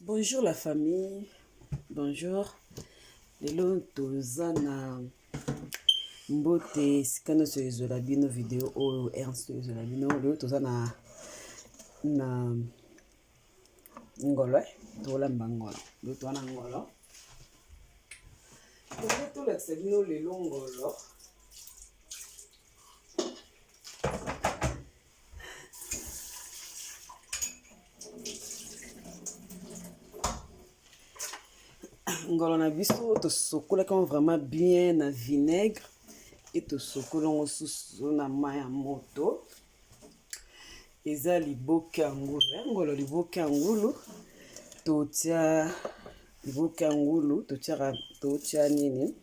Bonjour la famille, bonjour. Lelo toza na mbote sikano so ezola bino video oyo Ernst ezola bino. Lelo toza na ngolo tolamba ngolo. Lelo toza na ngolo. Lelo tolakisa bino lelo ngolo. Ngolo na biso to sokola comme vraiment bien na vinaigre et to sokola ngo susu na mayi ya moto. Eza liboka ngulu, ngolo liboka ngulu totia liboka ngulu totia nini?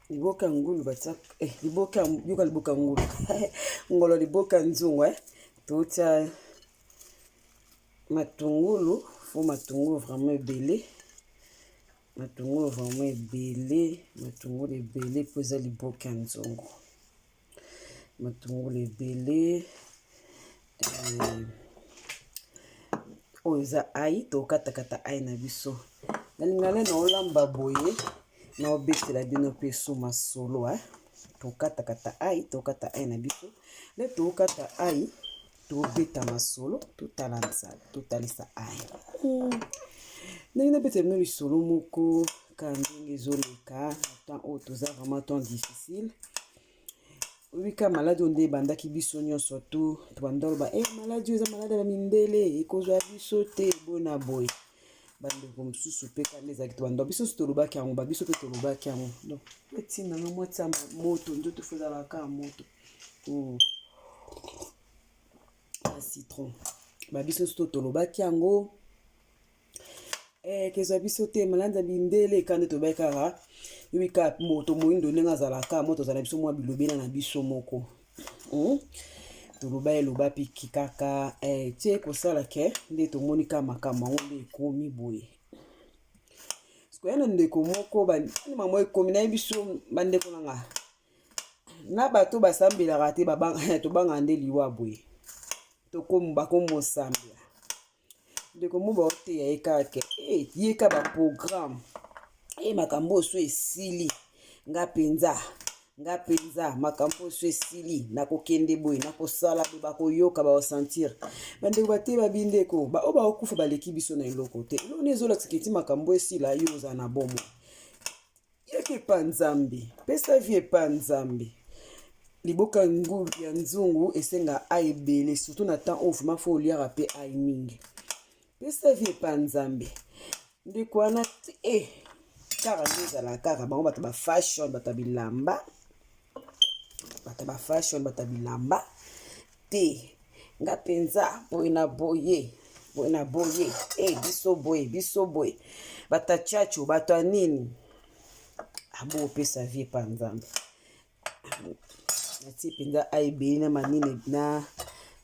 Liboka ngulu batia liboka ngulu. Ngolo liboka nzungu totia matungulu. Matungulu vraiment ebele, matungulu vraiment ebele, matungulu ebele po eza liboka nzongo, matungulu ebele. Oyo eza ai tokatakata ai na biso nalingale na olamba boye na obetela bino pe su masolo tokatakata ai na biso le tokata ai tobeta masolo totalisa ai ndenge nabeta bino lisolo moko ka ndenge ezoleka na temps oyo toza vraiment temps difficile wika maladi oyo nde ebandaki biso nyonso tu tobanda oloba maladi oyo eza maladi ya bamindele ekozwa biso te bona boye bandeko mosusu mpe kanda ezalaki tobanda biso so tolobaki yango babiso mpe tolobaki yango donc etina no mwatia moto nzoto fo ezalaka ya moto citron babiso so tolobaki yango kezwa biso te maladi ya bindele kanda tobaki kaka wika moto moyindo ndenge azalaka moto azala biso mwa bilobela na biso moko toloba eloba piki kaka tie kosala ke nde tomoni ka makambo yango nde ekomi boye sikoya na ndeko moko bani mamo ekomi na ye biso bandeko nanga na bato basambelaka te tobanga nde liwa boye bakomosambela ndeko mo baoteya ye kaka yeka baprogramme makambo oso esili nga penza makambo oso esili nakokende boye nakosala boye bakoyoka baosentir bandeko bate babindeko oyo baokufa baleki biso na eloko te eloko ezolakisa keti makambo esila yo oza na bomo yeke epa nzambe pesa vie epa nzambe liboka ngulu ya nzungu esenga ai ebele surtout na temps oyo vraiment fo oliaka mpe ai mingi pesa vie epa nzambe ndeko wana kaka nde ezala kaka bango bato bafashion bato ya bilamba te nga mpenza boye na boye biso boye bato ya chacho bato ya nini abo opesa vie epa nzambe natie mpenza aebele na manini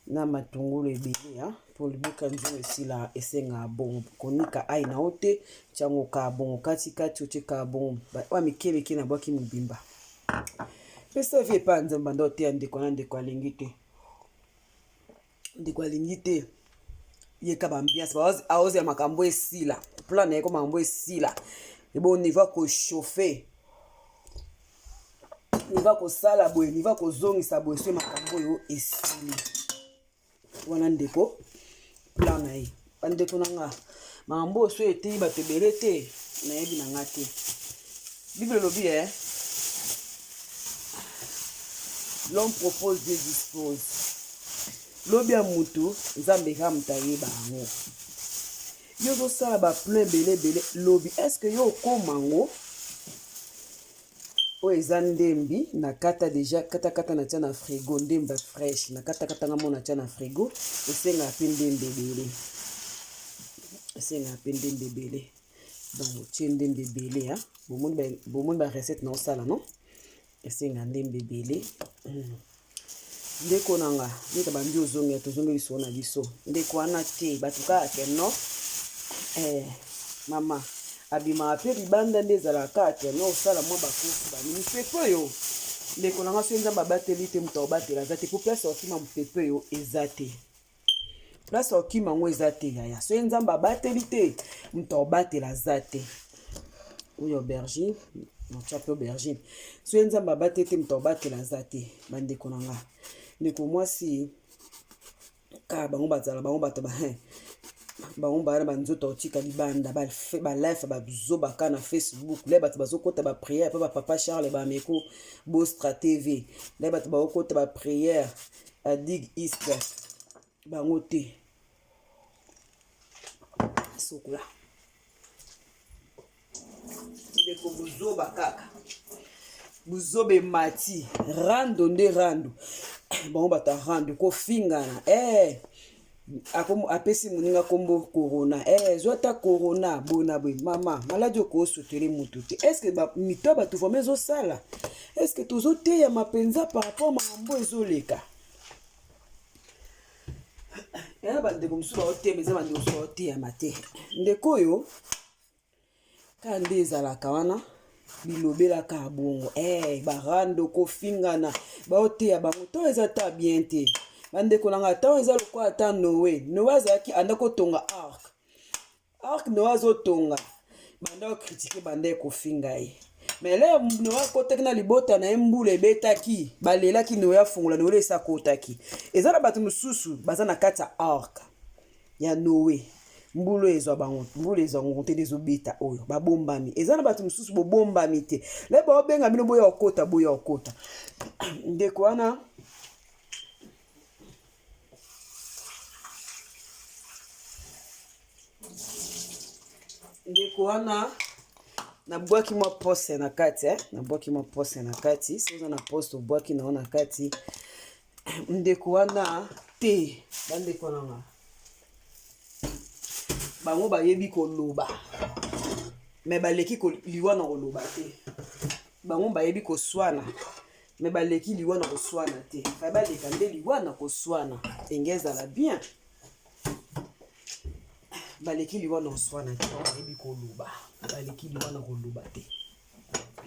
na matungulu ebele po liboka nzungu esila esenga bongo konika ai na o te tiango ka bongo katikati otie ka bongo oya mikeleke na bwaki mobimba pesa vie epa nzambe banda oteya ndeko na ndeko alingi te yeka bambiance aozela makambo esila plan na ye ko makambo esila ebo niva kochauffe niva kosala boye niva kozongisa boye so makambo oyo esili wana ndeko plan na ye bandeko na nga makambo oso eteyi bato ebele te nayebi na nga te bible elobi l'homme propose Dieu dispose lobi ya mutu nzambe ka mutu ayeba yango yo ozosala baplan ebele lobi eske yo okoma ngo oyo eza ndembi na kata deja katakata na tia na frigo ndemba fresh na katakata nga mona tia na frigo esengaka mpe ndembe ebele donc otie ndembe ebele bomoni barecette na osala no esenga ndembe ebele ndeko nanga ndeka bandi tozongi liso na biso ndeko wana te bato kaka keno mama abimaka mpe libanda nde ezalaka te no osala mwa bakufi banini pepe oyo ndeko nanga so nzambe abateli te moto aobatela aza te po place otima mopepe oyo eza te place okima ngo eza te yaya so nzamba bateli te mto batela zate oyo aubergine notia pe aubergine so nzamba bateli te mto batela zate bandeko nanga ndeko mwasi ka bango bazala bango bato bango bana banzoto otika libanda ba live bazoba ka na Facebook le bato bazokota ba prière pe ba papa Charles ba meko Bostra TV le bato bazokota ba prière à Dig East bango te sokola ndeko buzoba kaka buzobe mati rando nde rando bango bato rando ko fingana apesi moninga kombo corona zwata corona bona boy mama maladi ko sotele mutu te est-ce que mito bato vraiment ezosala est-ce que tozoteya mapenza par rapport mambo ezoleka yana bandeko mosusu baotema eza bandeko mosusu baoteyama te ndeko oyo ka nde ezalaka wana bilobelaka bongo barando kofingana baoteya bango to eza ta bien te bandeko nanga ta eza lokwa ata Noé azalaki anda kotonga arc Noé azotonga banda okritike banda ekofinga ye mais le Noé akotaki na libota na ye mbula ebetaki balelaki Noé afungola Noé esa akotaki eza na bato mosusu baza na kati ya arc ya Noé mbulu ezwa bango mbulu ezwa ngo te ezobeta oyo babombami eza na bato mosusu bobombami te le baobenga bino boya okota ndeko wana ndeko wana nabwaki mwa pose na kati nabwaki mwa pose na kati soza na poste obwaki nao na kati ndeko wana te bandeko nanga bango bayebi koloba me baleki liwana koloba te bango bayebi koswana me baleki liwana koswana te baleka nde liwana koswana engezala bien baleki liwana koswana te bayebi koloba baleki liwana koloba te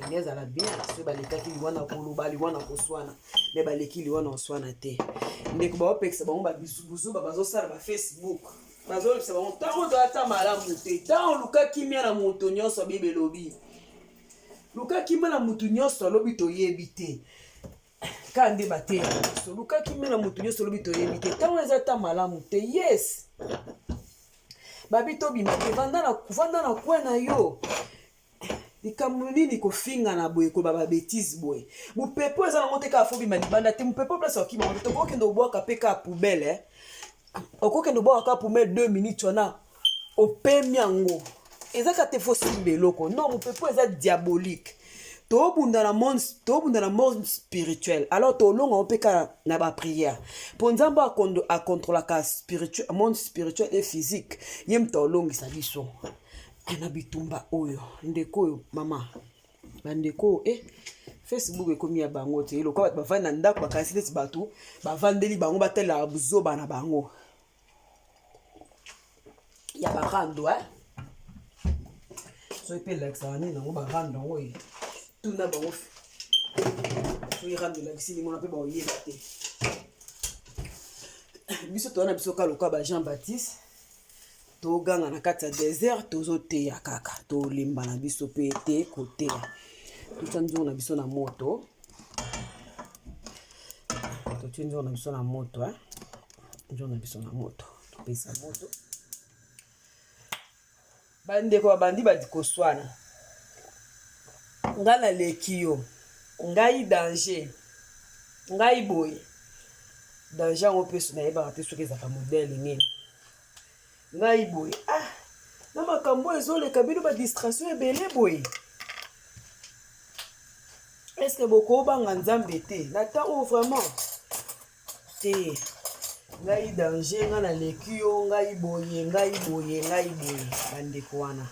engezala bien so balekaki liwana koloba liwana koswana me baleki liwana koswana te ndeko baopekisa bango babuzuba bazosala ba Facebook bazolipisa bango ntango toata malamu te ntango luka kimia na moto nyonso abibe lobi luka kimia na moto nyonso alobi toyebi te kande bateya so luka kimia na moto nyonso alobi toyebi te ntango eza ta malamu te yes babi tobima te vanda na kwe na yo likambo nini kofinga na boye koba babétise boye mopepo eza nango te kaka fobima libanda te mopepo place okima moto tokokende obwaka mpe ka poubele okokende obwaka poubele 2 minutes wana opemi yango ezaka te fosimba eloko non mopepo eza diabolique tobunda na monde spirituel alors tolonga mpe kaka na baprière mpo nzambe akontrolaka monde spirituel et physique ye moto olongisa biso na bitumba oyo ndeko oyo mama bandeko Facebook ekomi ya bango te eloko bato bavandi na ndako bakasi neti bato bavandeli bango batelaka buzoba na bango ya barando so epe elakisaka nini nango barando yango tuna bango so irando elakisi limona mpe baoyeba te biso towana biso kaloka ba Jean Baptiste toganga na kati ya désert tozoteya kaka tolemba na biso mpe te koteya totya nzongo na biso na moto totya nzongo na biso na moto nzongo na biso na moto topesa moto bandeko babandi badi koswana nga naleki yo ngai danger ngai boye danger yango mpe nayebaka te soki ezaka modele nini ngai boye na makambo ezoleka bino badistraction ebele boye est-ce que bokobanga nzambe te na ntango vraiment te ngai danger nga naleki yo ngai boye bandeko wana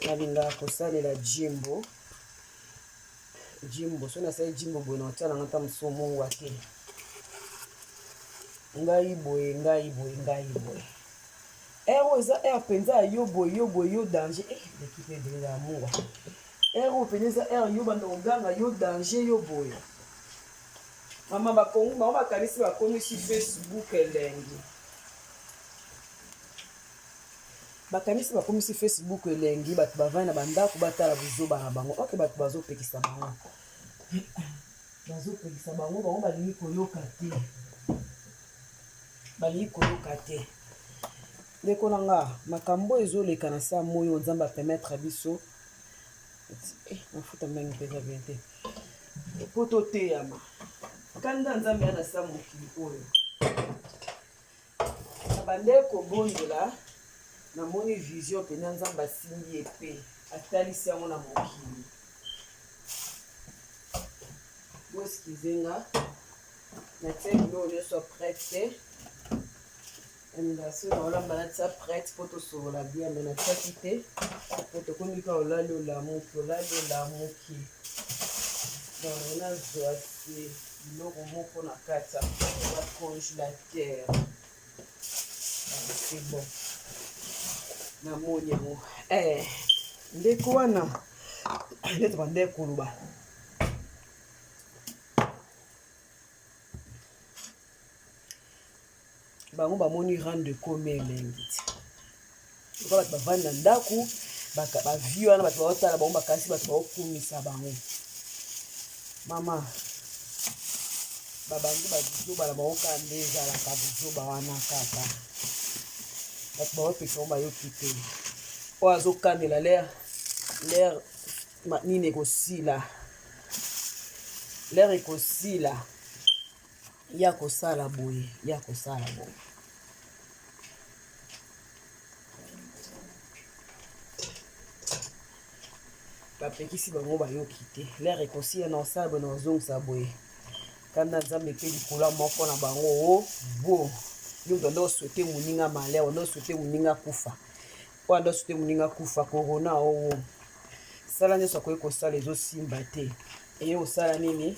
nalingaka kosalela jimbo so nasali jimbo boye naotya nanga ta mosusu mongwa te ngai boye ero eza ere mpenza ya yo boye yo danger leki mpe ebele ya mongwa ero mpenza eza ere yo banda koganga yo danger yo boye mama bakongo bango bakanisi bakomisi Facebook elengi bakanisi bakomisi Facebook elengi bato bavandi na bandako batala buzoba na bango oke bato bazopekisa bango bango balingi koyoka te ndeko na nga makambo ezoleka na saa moyo nzambe apermettre biso mafuta mingi mpenza bien te po toteyama kanda nzambe ya na saa mokili oyo na bandeko bondola namoni vision mpena nzambe asimbi ye mpe atalisi yango na mokili boskizenga natie biloko nyonso prete emigration na olamba natia prete mpo tosolola bien me natiaki te po tokomika olali olamuki donc nazwasi biloko moko na kati ya congélateur c'est bon namoni yango ndeko wana ndeti bandeko koloba bango bamoni rendre comme elengi ti oka bato bavandi na ndako bavie wana bato baotala bango bakasi bato baokumisa bango mama babandi babuzoba na bango kaka nde ezalaka buzoba wana kaka bato baopesa bango bayoki te oyo azokandela l'air nini ekosila l'air ekosila ya kosala boye bapekisi bango bayoki te l'air ekosila na osala boye na ozongisa boye kanda nzambe mpe likolo moko na bango bo yo ndo oswete moninga malheur ndo oswete moninga kufa oyo ndo oswete moninga kufa korona owo sala nyonso akoki kosala ezosimba te eye osala nini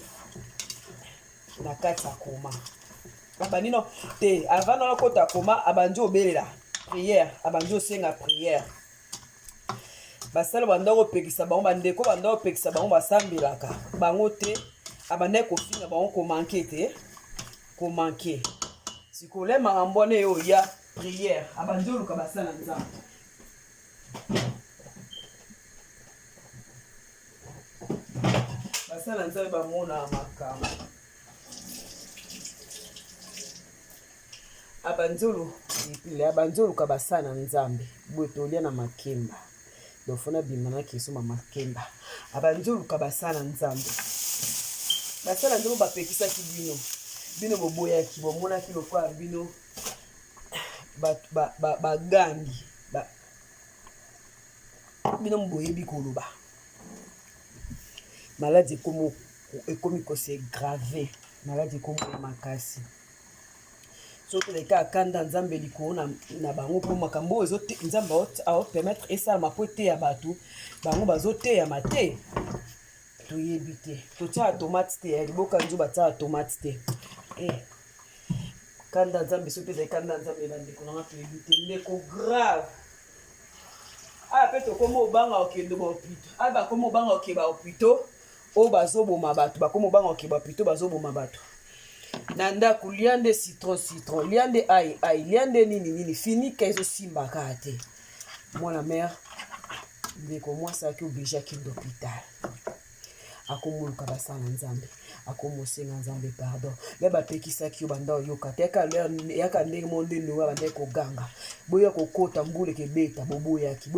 na kati ya koma abanino te avant na kota koma abandi obelela prière abandi osenga prière basala banda kopekisa bango bandeko banda kopekisa bango basambelaka bango te abanda kofinga bango komanke te komanke sikole makambo wana eyo ya prière abandi oluka basala nzambe basala nzambe bamona makambo abanzolu ka basala nzambe boye tolia na makemba dofona bima na keso ma makemba abanzolu ka basala nzambe bapekisaki bino boboyaki bomonaki lokola bino bagangi bino boyebi koloba maladi ekomi kose grave maladi ekomi makasi soki leka akanda nzambe likolo na bango mpo makambo oyo nzambe aopermettre esalama mpo eteya bato bango bazoteyama te toyebi te totiaka tomate te ya liboka nzoba tiaka tomate te kanda nzambe soki ezali kanda nzambe bandeko nanga toyebi te ndeko grave aya mpe tokoma obanga okende bahopito aya bakoma obanga oke bahopito oyo bazoboma bato bakoma obanga oke bahopito bazoboma bato na ndako lia nde citron lia nde ai lia nde nini finika ezosimbaka te mwana mare ndeko mwasi aki oblige akende hôpital akomoluka basala nzambe akomosenga nzambe pardon le bapekisaki yo banda oyoka te yaka ndenge mo ndenge oyo bandaki koganga boya kokota mbula ekebeta boboyaki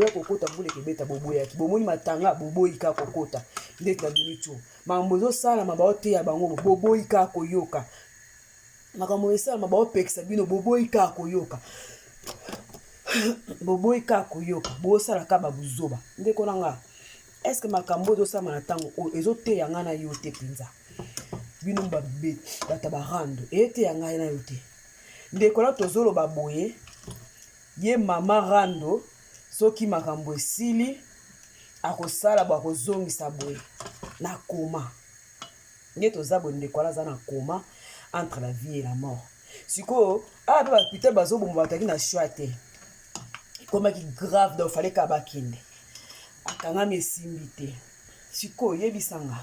bomoni matanga boboyi kaka kokota ndeti babini tio makambo ezosalama baoteya bango boboyi kaka koyoka makambo esalama baopekisa bino boboyi kaka koyoka bosala kaka babuzoba ndeko nanga eske makambo ezosama na ntango oyo ezoteya ngai na yo te mpenza bino bato barando eteya ngai na yo te ndeko na tozoloba boye ye mama rando soki makambo esili akosala bo akozongisa boye na koma nde toza boye ndeko wana aza na koma entre la vie et la mort sikoyo awa mpe bapita bazoboma bataki na shwa te ekomaki grave donc fale ka bakende akangami esimbi te sikoyo yebisanga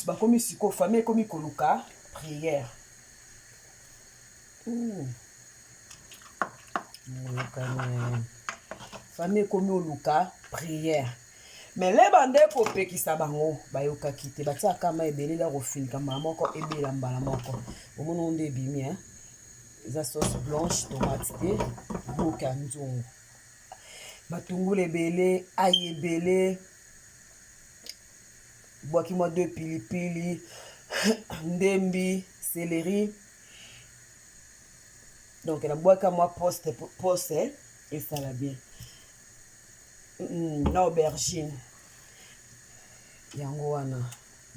bakomi sikoyo famille ekomi koluka prière Famille comme Luka prière. Mais les bandés ko pekisa bango bayoka kite batia kama ebele la rofin kama moko ebela mbala moko. Omono nde bimi hein. Eza sauce blanche tomate te boka nzungu. Matungulu ebele, ail ebele. Boaki moi 2 pilipili, ndembi, céleri. Donc la boaka moi poste et ça va bien. Na aubergine. Yango wana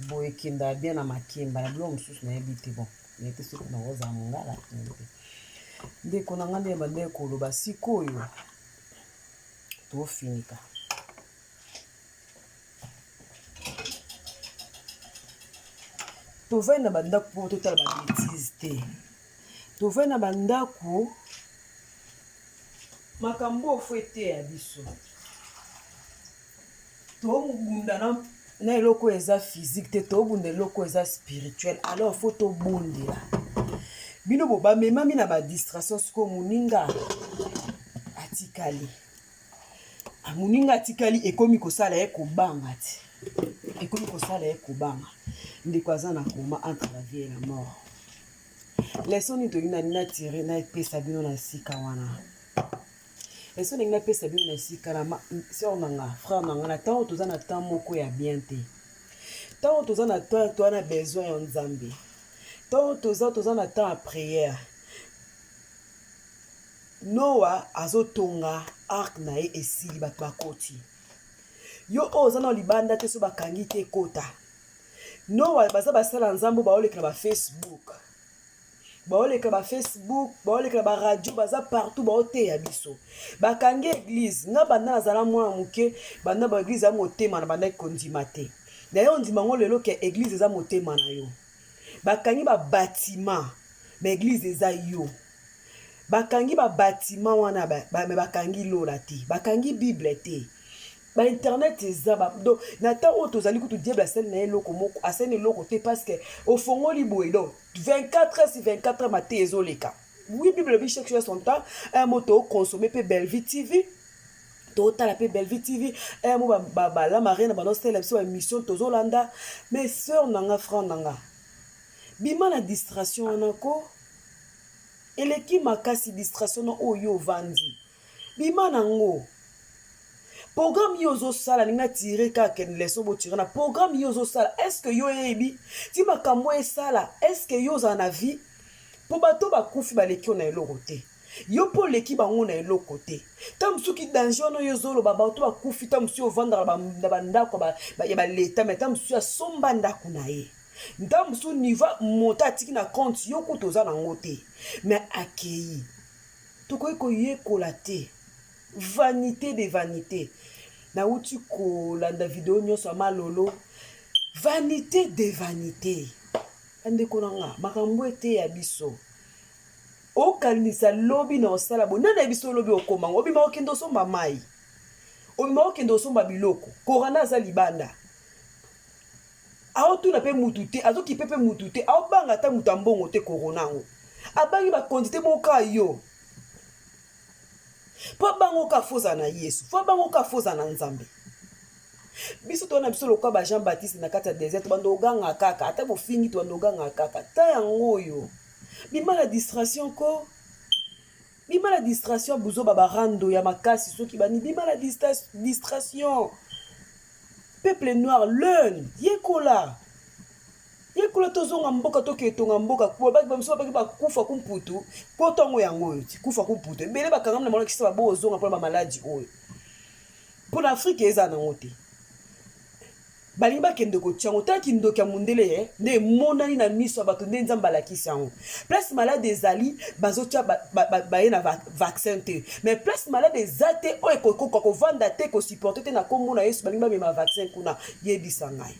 boye kinda bien na makimba na bilo mususu na yebite bon. Nete soki na roza ngala. Nde kona ngande bande ko loba sikoyo. To finika. To vai na banda ko to tala ba bêtise te. To vai na banda ko makambo fouete ya biso. To mugunda na eloko eza physique te to bunda eloko eza spirituel. Alors faut to bondela. Bino boba mema mina ba distraction siko muninga atikali. Muninga atikali ekomi kosala ye kobanga ti. Ekomi kosala ye kobanga. Ndeko aza na koma entre la vie et la mort. Leson ni to ina tirer na pesa bino na sika wana. Leson ni pesa bino na sika na sœur nanga, frère nanga na temps toza na temps moko ya bien te. Tant toza na temps to na besoin ya Nzambe. Tant toza na temps à prière. Noah azotonga arc na ye esili bato bakoti. Yo oza na libanda te so bakangi te kota. Noah baza basala Nzambo baoleka ba Facebook. Baoleka ba Facebook, baoleka ba radio, baza partout baote ya biso. Bakangi église, nga banda nazala mwana muke, banda ba église ya motema na banda kondima te. D'ailleurs ndima ngo lelo ke église eza motema na yo. Bakangi ba bâtiment, ba église eza yo. Bakangi ba bâtiment wana me bakangi lola te, bakangi bible te. Ba internet eza ba do na ta o tozali kutu diable asene na eloko moko asene eloko te parce que au fongoli boye do 24 heures sur 24 heures maté ezoleka. Oui bible bi chaque chose son temps un moto consommer pe Bellevue TV. Total pe Bellevue TV un mo ba la marine ba no célèbre so émission tozolanda mais sœur nanga frère nanga. Bima na distraction nako eleki makasi distraction no oyo vandi. Bima nango programme yozo sala ninga tirer ka ken leso bo tirer na programme yozo sala est-ce que yo yebi ti makambo e sala est-ce que yo za na vie po bato ba kufi ba leki na eloko te yo po leki bango na eloko te tam suki danger no yozo lo ba bato ba kufi tam su ovandra ba ndako ba ya ba leta mais tam su ya somba ndako na ye ndam su niva monta tiki na compte yo ko toza na ngote mais akei to ko yekola te vanité de vanité. Na uti ko landa vidéo nyoso malolo. Vanité de vanité. Ande konanga makambo ete ya biso. O kanisa lobi na osala bona na biso lobi okoma. Obi ma okendo somba mai. Obi ma okendo somba biloko. Korana za libanda. Aotu na pe mutute, azo ki pepe mutute. Ao banga ta mutambongo te koronango. Abangi ba quantité moka yo. Po bango ka foza na Yesu, po bango ka foza na Nzambe. Biso to na biso lokwa ba Jean Baptiste na kati ya désert bando oganga kaka, ata bo fingi to bando oganga kaka. Ta yango yo. Bima la distraction ko. Bima la distraction buzo baba rando ya makasi soki bani bima la distraction. Peuple noir learn, yekola. Yekola tozonga mboka toke tonga mboka kwa baki bamso baki ba kufa kumputu po tongo yango yoti kufa kumputu mbele bakanga na malaki saba bo zonga pour ba maladie oyo pour l'Afrique eza na ngote bali ba kende ko tsango taki ndoka mundele ne monani na miso bato nde nzamba la kisango place malade ezali bazotia ba na vaccin te mais place malade ezate o ko vanda te ko supporter te na kombo na Yesu bali ba me vaccin kuna yebisa ngai.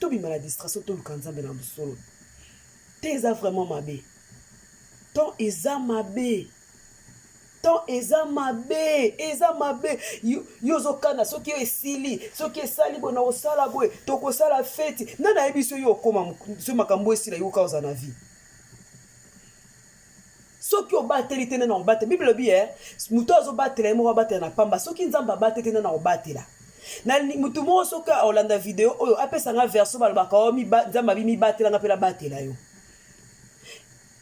Tobi ma la distraction to lukanzambe na musolo. Te eza vraiment mabe. Ton eza mabe. Ton eza mabe. Eza mabe. Yozo kana soki yo esili, soki esali bona osala boy, to ko sala fete. Nana yebiso yo koma so makambo esila yo kauza na vie. soki obateli te na obatela bible lobi moto azobatela ye moko abatela na pamba soki nzambe abateli te na obatela na motu moko soki olanda video oyo apesanga verso balobaka nzambe abi mibatelanga mpe nabatela yo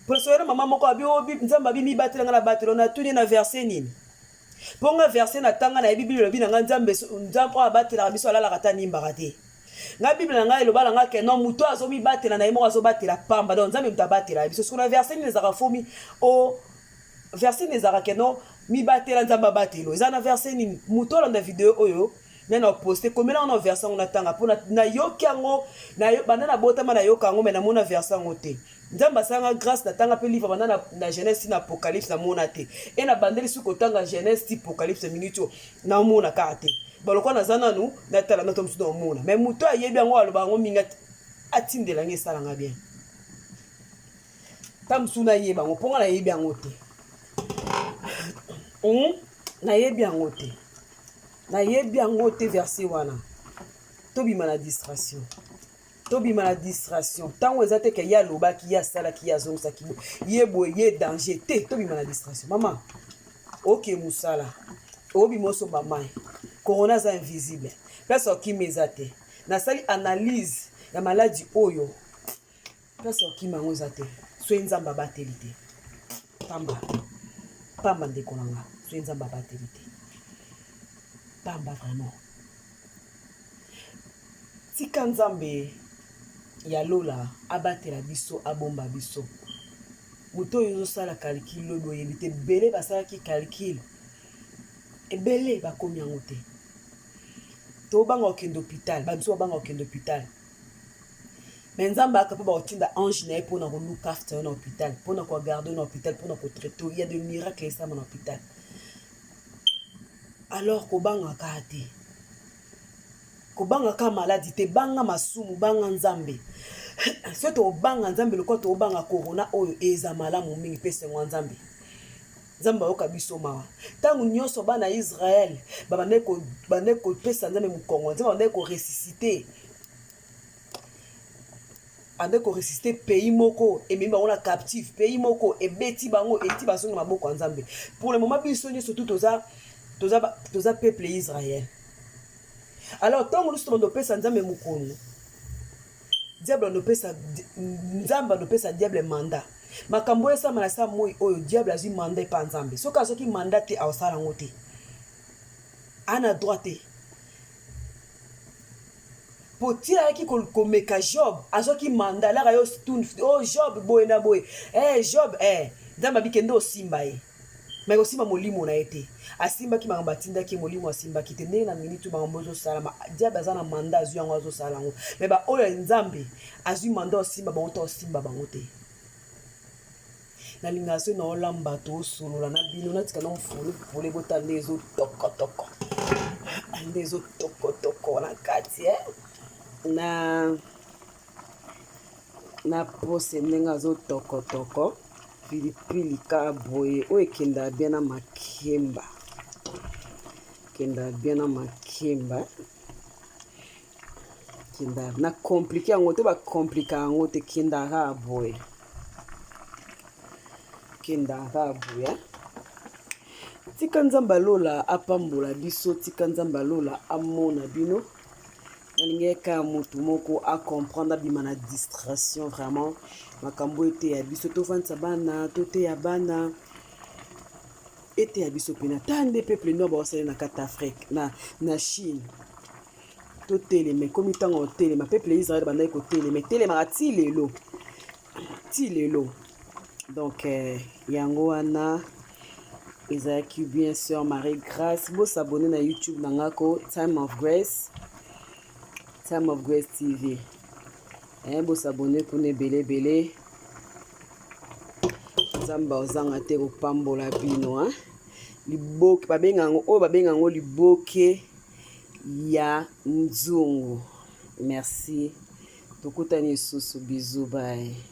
posoyena mama moko abi nzambe abi mibatelanga na batela na tuni na verse nini mpo nga verse na tanga na ye bible lobi na nga nzambe oyo abatelaka biso alalaka ta nimbaka te nga bible na ngai eloba na nga ke non moto azomibatela na ye moko azobatela pamba donc nzambe moto abatela biso soki na verse nini ezalaka fomi verse nini ezalaka ke non mibatela nzambe abatelo eza na verse nini moto olanda video oyo nena oposte komela ngo na verse yango natanga mpo nayoki yango banda na botama nayoka yango me namona verse yango te nzambe asanga grâce natanga mpe livre banda na Genèse na Apocalypse namona te e na bandeli soki kotanga Genèse ti Apocalypse minute oyo namona kaka te balokwa naza nanu natala na to mosusu naomona me moto ayebi yango aloba yango mingi atindela nge esalanga bien ta mosusu nayeba yango mponga nayebi yango te nayebi yango te nayebi yango te verse wana tobima na distraction ntango eza te ke ye alobaki ye asalaki ye azongisaki ye boye ye danger te tobima na distraction mama oke mosala obima osomba mai corona aza invisible place okima eza te nasali analyse ya maladi oyo place okima yango eza te soki nzambe abateli te pamba ndeko na nga soki nzambe abateli te pamba vraiment tika nzambe ya lola abatela biso abomba biso moto oyo ozosala calcul oyo oyebi te ebele basalaki calcul ebele bakomi yango te tobanga okende hôpital babiso babanga okende hôpital me nzambe akapa bakotinda ange na ye mpona koluka after yo na hôpital mpona kogarde yo na hôpital mpona kotraite ya de miracle esama na hôpital alors kobangaka te kobangaka maladi te banga masumu banga nzambe soki tobanga nzambe lokola tobanga corona oyo eza malamu mingi mpe sengo nzambe ayoka biso mawa ntango nyonso bana Israel babandaki kopesa nzambe mokongo nzambe babandaki koresuscite andaki koresuscite pays moko ememi bango na captive pays moko ebeti bango eti bazongi na maboko ya nzambe pour le moment biso nyonso tu toza peuple Israel alors ntango nyonso tobanda kopesa nzambe mokongo nzambe andopesa diable mandat makambo oyo esama na sa moi oyo diable azwi mandat epa nzambe soki azoki mandat te aosala yango te ana droit te po ti ayaki komeka Job azwaki mandat alaka yo Job boye na boye Job nzambe abikende osimba ye me kosimba molimo na ye te asimbaki makambo atindaki molimo asimbaki te ndenge na minute makambo ozosalama diable aza na mandat azwi yango azosala yango me baoyo nzambe azwi mandat osimba bango te osimba bango te nalinga so na olamba to osolola na bino natika na mfule bota nde ezotokotoko na kati na pose ndenge azotokotoko pilipili ka boye oyo ekenda bien na makemba kenda na komplike yango te bakomplika yango te kendaka boye tika nzambe alola apambola biso tika nzambe alola amona bino nalingi eka motu moko acomprendre abima na distraction vraiment makambo ete ya biso tofandisa bana toteya bana ete ya biso pena ta nde peuple noir baosali na kati afrique na Chine totelema ekomi ntango otelema peuple Israel bandaki kotelema etelemaka ti lelo donc yango wana ezalaki bien sœur Marie Grâce bosabone na YouTube nangako Time of Grace TV bosabone kuna ebelebele nzambe ozanga te kopambola bino liboke babenga yango liboke ya nzungu merci tokutani lisusu bizu bye